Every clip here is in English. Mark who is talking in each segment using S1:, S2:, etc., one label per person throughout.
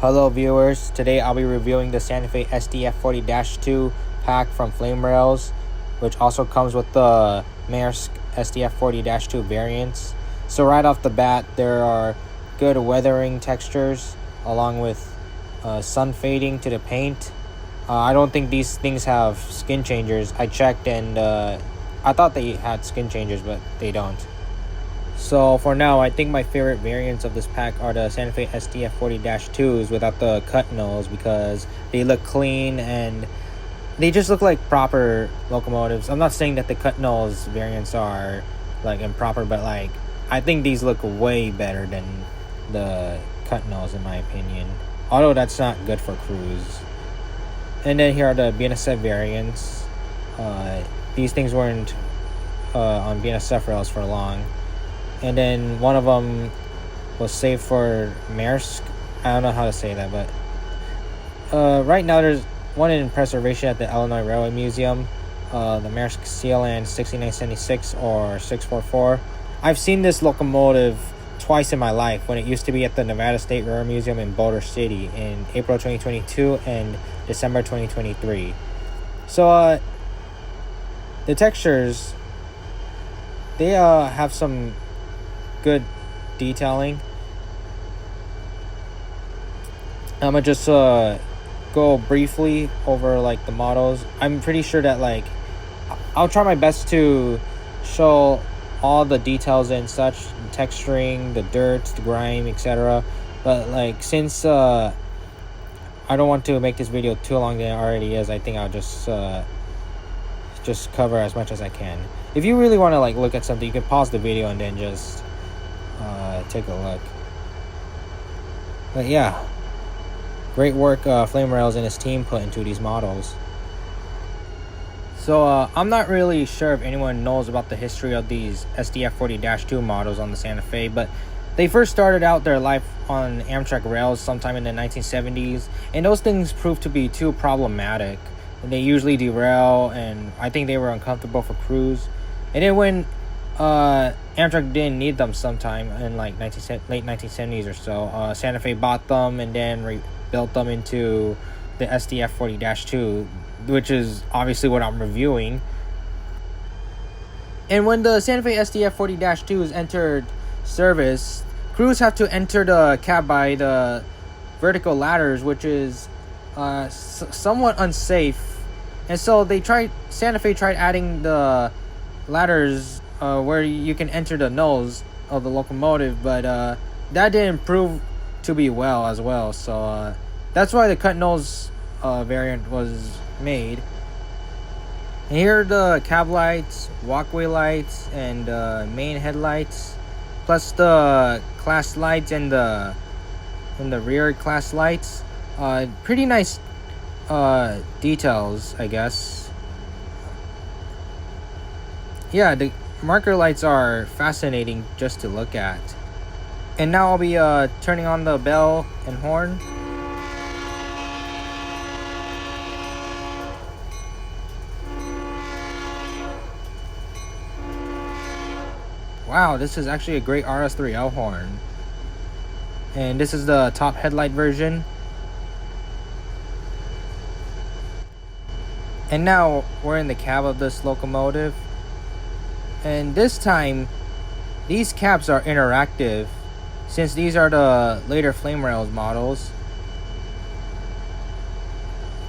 S1: Hello viewers, today I'll be reviewing the Santa Fe SDF40-2 pack from Flamerailzzz, which also comes with the Maersk SDF40-2 variants. So right off the bat, there are good weathering textures along with sun fading to the paint. I don't think these things have skin changers. I checked and I thought they had skin changers, but they don't. So for now, I think my favorite variants of this pack are the Santa Fe SDF40-2s without the cut nose, because they look clean and they just look like proper locomotives. I'm not saying that the cut nose variants are like improper, but like I think these look way better than the cut nose in my opinion. Although that's not good for cruise. And then here are the BNSF variants. These things weren't on BNSF rails for long. And then one of them was saved for Maersk. I don't know how to say that, but right now there's one in preservation at the Illinois Railway Museum, the Maersk CLN 6976 or 644. I've seen this locomotive twice in my life, when it used to be at the Nevada State Railroad Museum in Boulder City in April 2022 and December 2023. So the textures, they have some good detailing. I'm gonna just go briefly over like the models. I'm pretty sure that like I'll try my best to show all the details and such, texturing, the dirt, the grime, etc. But like since I don't want to make this video too long than it already is, I think I'll just cover as much as I can. If you really want to like look at something, you can pause the video and then just take a look. But yeah, great work Flamerailzzz and his team put into these models. So I'm not really sure if anyone knows about the history of these SDF40-2 models on the Santa Fe, but they first started out their life on Amtrak rails sometime in the 1970s, and those things proved to be too problematic. They usually derail, and I think they were uncomfortable for crews. And then when Amtrak didn't need them sometime in like late 1970s or so, Santa Fe bought them and then rebuilt them into the SDF40-2, which is obviously what I'm reviewing. And when the Santa Fe SDF40-2s entered service, crews have to enter the cab by the vertical ladders, which is somewhat unsafe. And so Santa Fe tried adding the ladders where you can enter the nose of the locomotive, but that didn't prove to be well as well. So that's why the cut nose variant was made. And here are the cab lights, walkway lights, and main headlights, plus the class lights and the rear class lights. Pretty nice details, I guess. Yeah, the marker lights are fascinating just to look at. And now I'll be turning on the bell and horn. Wow, this is actually a great RS3L horn. And this is the top headlight version. And now we're in the cab of this locomotive. And this time, these cabs are interactive, since these are the later Flamerailzzz models.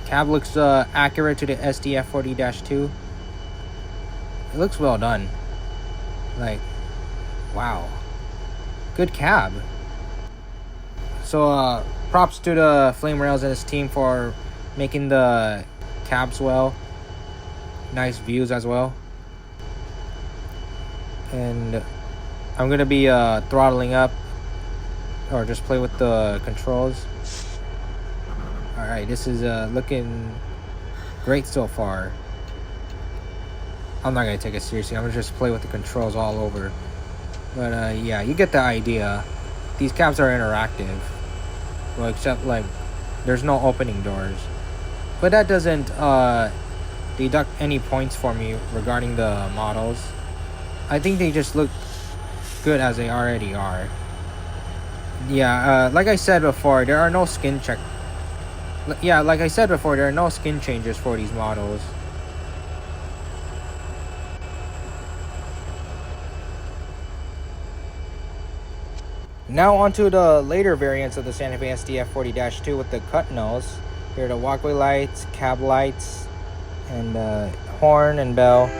S1: Cab looks accurate to the SDF40-2. It looks well done. Like, wow, good cab. So props to the Flamerailzzz and his team for making the cabs well. Nice views as well. And I'm gonna be throttling up or just play with the controls. Alright, this is looking great so far. I'm not gonna take it seriously. I'm gonna just play with the controls all over. But yeah, you get the idea. These cabs are interactive. Well, except like there's no opening doors. But that doesn't deduct any points for me regarding the models. I think they just look good as they already are. Yeah, like I said before, there are no skin check. Yeah, like I said before, there are no skin changes for these models. Now onto the later variants of the Santa Fe SDF40-2 with the cut nose. Here are the walkway lights, cab lights, and horn and bell.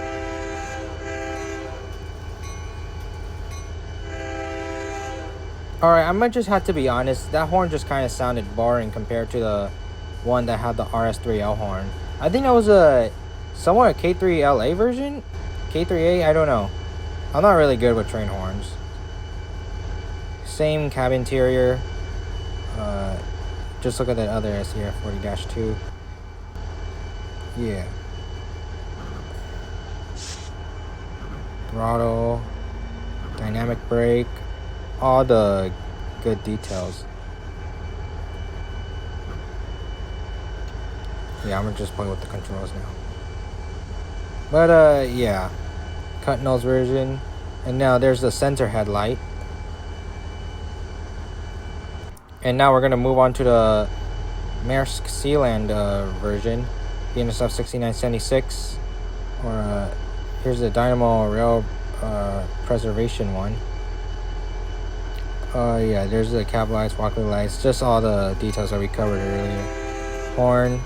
S1: Alright, I might just have to be honest, that horn just kind of sounded boring compared to the one that had the RS3L horn. I think that was somewhat a K3LA version? K3A? I don't know. I'm not really good with train horns. Same cab interior. Just look at that other SDF40-2. Yeah. Throttle. Dynamic brake. All the good details. Yeah, I'm gonna just play with the controls now. But yeah, cut nose version, and now there's the center headlight. And now we're gonna move on to the Maersk Sealand version, BNSF 6976. Or here's the Dynamo Rail Preservation one. Yeah, there's the cab lights, walkway lights, just all the details that we covered earlier. Horn.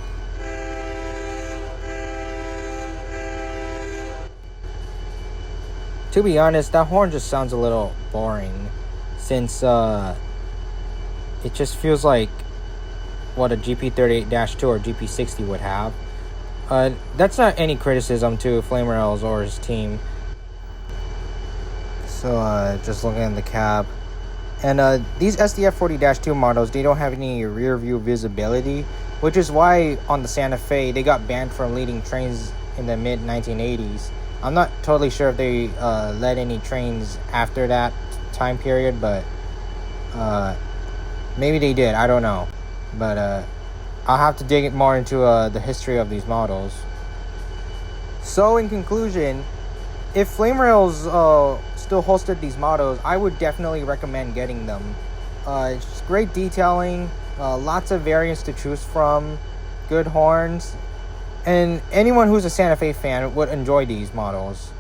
S1: To be honest, that horn just sounds a little boring, since it just feels like what a GP38-2 or GP60 would have. That's not any criticism to Flamerailzzz or his team. So just looking at the cab. And these SDF40-2 models, they don't have any rear view visibility, which is why on the Santa Fe, they got banned from leading trains in the mid-1980s. I'm not totally sure if they led any trains after that time period, but maybe they did, I don't know. But I'll have to dig more into the history of these models. So in conclusion, if Flamerailzzz still hosted these models, I would definitely recommend getting them. It's great detailing, lots of variants to choose from, good horns, and anyone who's a Santa Fe fan would enjoy these models,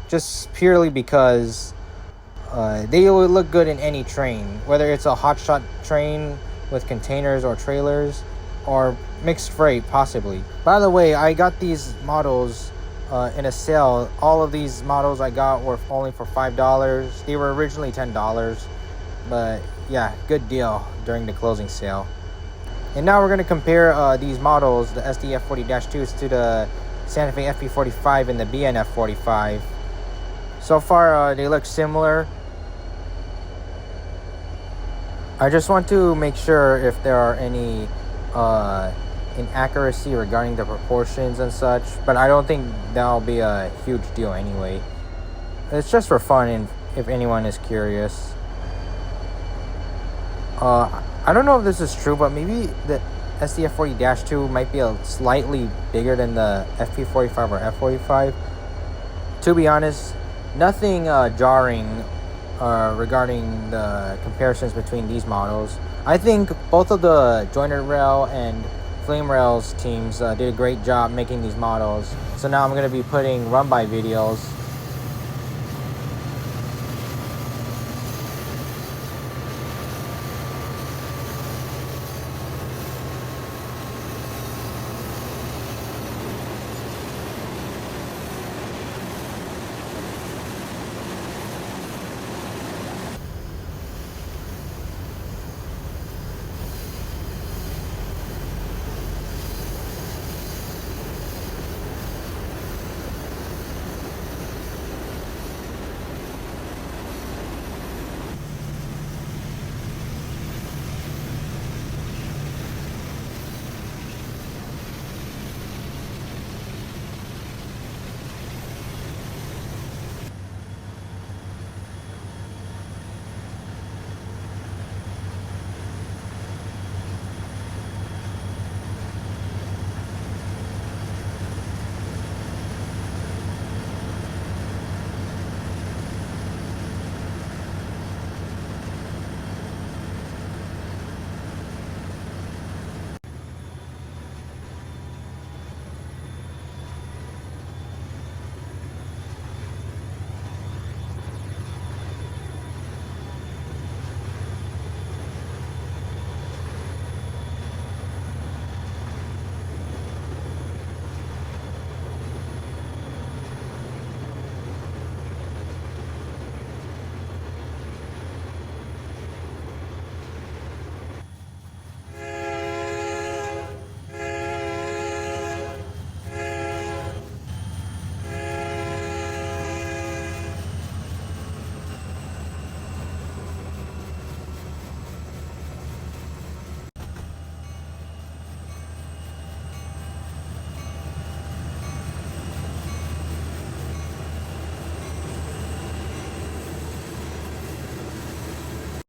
S1: just purely because they would look good in any train, whether it's a hotshot train with containers or trailers, or mixed freight possibly. By the way, I got these models in a sale. All of these models I got were only for $5. They were originally $10, but yeah, good deal during the closing sale. And now we're going to compare these models, the SDF40-2s, to the Santa Fe FP45 and the BNF45. So far, they look similar. I just want to make sure if there are any inaccuracy regarding the proportions and such, but I don't think that'll be a huge deal anyway. It's just for fun, and if anyone is curious. I don't know if this is true, but maybe the SDF40-2 might be a slightly bigger than the FP45 or F45. To be honest, nothing jarring regarding the comparisons between these models. I think both of the JointedRail and Flamerailzzz teams did a great job making these models. So now I'm going to be putting run-by videos